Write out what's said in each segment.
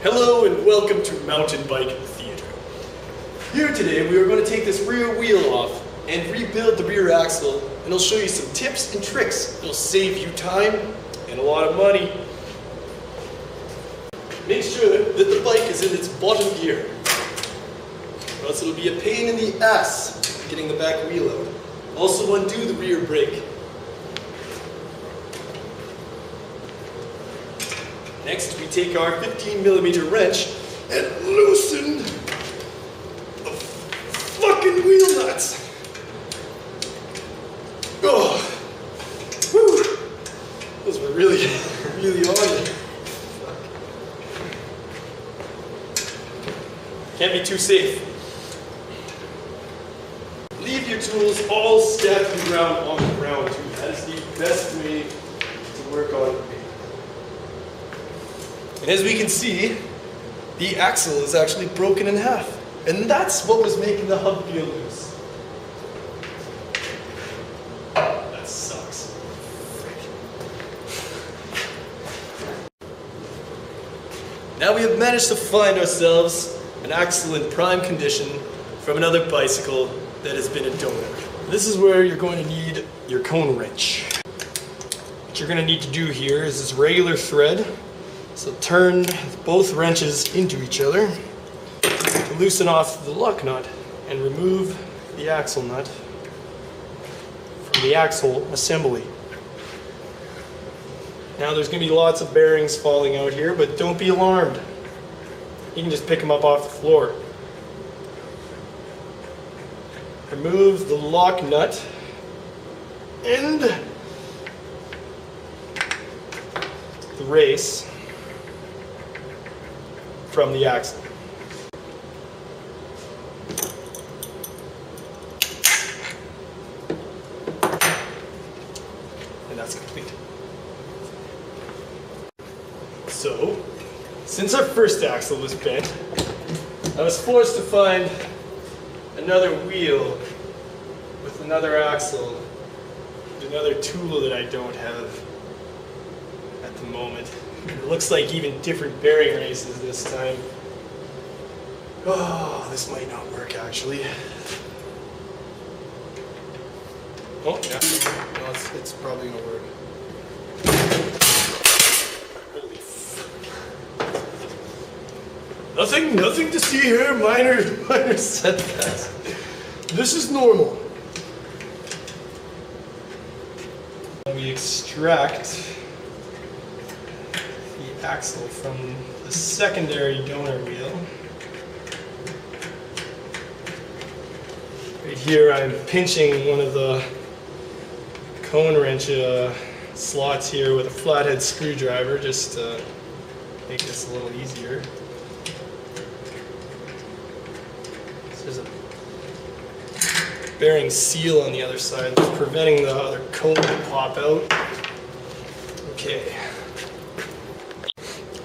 Hello and welcome to Mountain Bike Theater. Here today we are going to take this rear wheel off and rebuild the rear axle, and I'll show you some tips and tricks that'll save you time and a lot of money. Make sure that the bike is in its bottom gear, or else it'll be a pain in the ass getting the back wheel out. Also undo the rear brake. Next, we take our 15mm wrench and loosen the fucking wheel nuts. Oh, whew. Those were really, really on. Can't be too safe. Leave your tools all stacked around on the ground too. That is the best way to work on. And as we can see, the axle is actually broken in half. And that's what was making the hub feel loose. That sucks. Now we have managed to find ourselves an axle in prime condition from another bicycle that has been a donor. This is where you're going to need your cone wrench. What you're going to need to do here is this regular thread. So turn both wrenches into each other to loosen off the lock nut and remove the axle nut from the axle assembly. Now there's going to be lots of bearings falling out here, but don't be alarmed. You can just pick them up off the floor. Remove the lock nut and the race from the axle. And that's complete. So, since our first axle was bent, I was forced to find another wheel with another axle and another tool that I don't have at the moment. It looks like even different bearing races this time. Oh, this might not work actually. Oh, yeah. No, it's probably gonna work. Holy Nothing to see here. Minor setbacks. This is normal. We extract the axle from the secondary donor wheel. Right here I'm pinching one of the cone wrench slots here with a flathead screwdriver just to make this a little easier. There's a bearing seal on the other side that's preventing the other cone to pop out. Okay.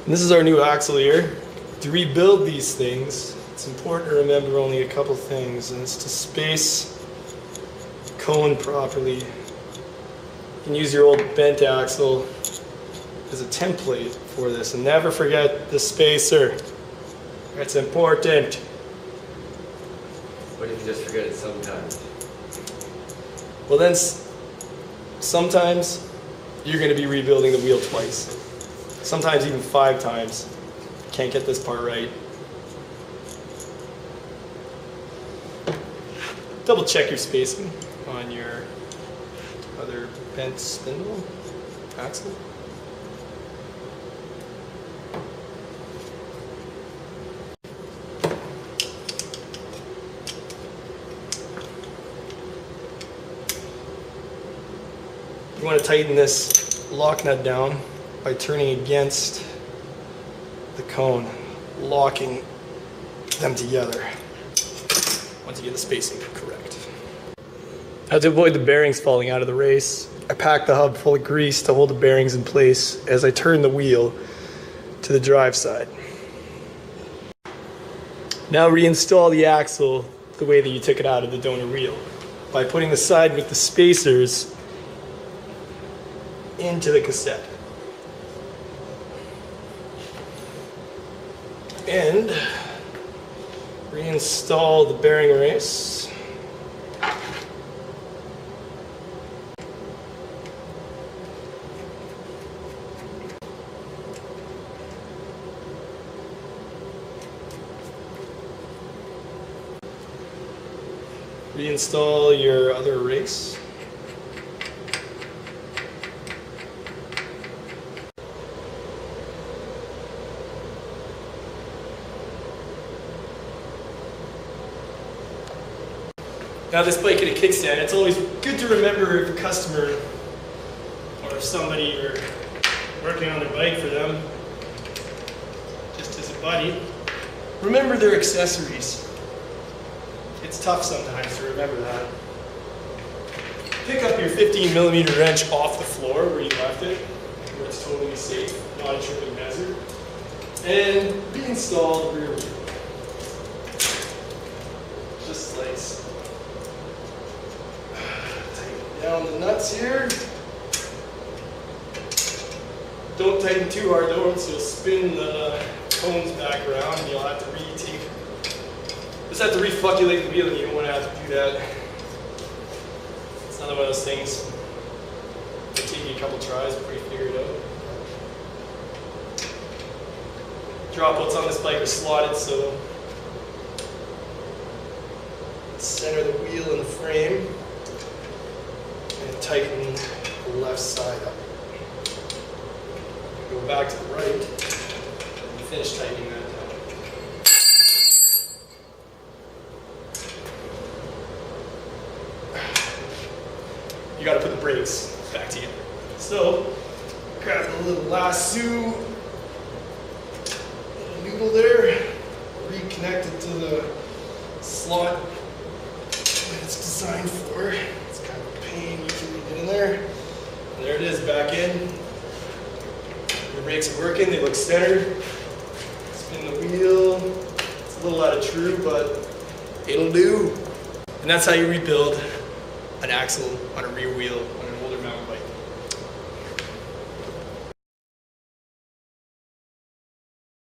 And this is our new axle here. To rebuild these things, it's important to remember only a couple things, and it's to space the cone properly. You can use your old bent axle as a template for this, and never forget the spacer. That's important. What if you just forget it sometimes? Well then, sometimes you're going to be rebuilding the wheel twice. Sometimes even 5 times. Can't get this part right. Double check your spacing on your other bent spindle axle. You want to tighten this lock nut down by turning against the cone, locking them together once you get the spacing correct. Now, to avoid the bearings falling out of the race, I packed the hub full of grease to hold the bearings in place as I turn the wheel to the drive side. Now reinstall the axle the way that you took it out of the donor wheel by putting the side with the spacers into the cassette. And reinstall the bearing race. Reinstall your other race. Now this bike in a kickstand, it's always good to remember if a customer or if somebody you're working on their bike for them, just as a buddy, remember their accessories. It's tough sometimes to remember that. Pick up your 15mm wrench off the floor where you left it, where it's totally safe, not a tripping hazard, and reinstall the rear wheel. Just slice. Tighten down the nuts here. Don't tighten too hard though, so you'll spin the cones back around and you'll have to just have to reflocculate the wheel and you don't want to have to do that. It's another one of those things. It'll take you a couple tries before you figure it out. Dropouts on this bike are slotted, so center the wheel and the frame and tighten the left side up. Go back to the right and finish tightening that down. You got to put the brakes back together. So, grab the little lasso, noodle there, reconnect it to the slot that it's designed for. It's kind of a pain usually to get in there. And there it is, back in. The brakes are working, they look centered. Spin the wheel. It's a little out of true, but it'll do. And that's how you rebuild an axle on a rear wheel on an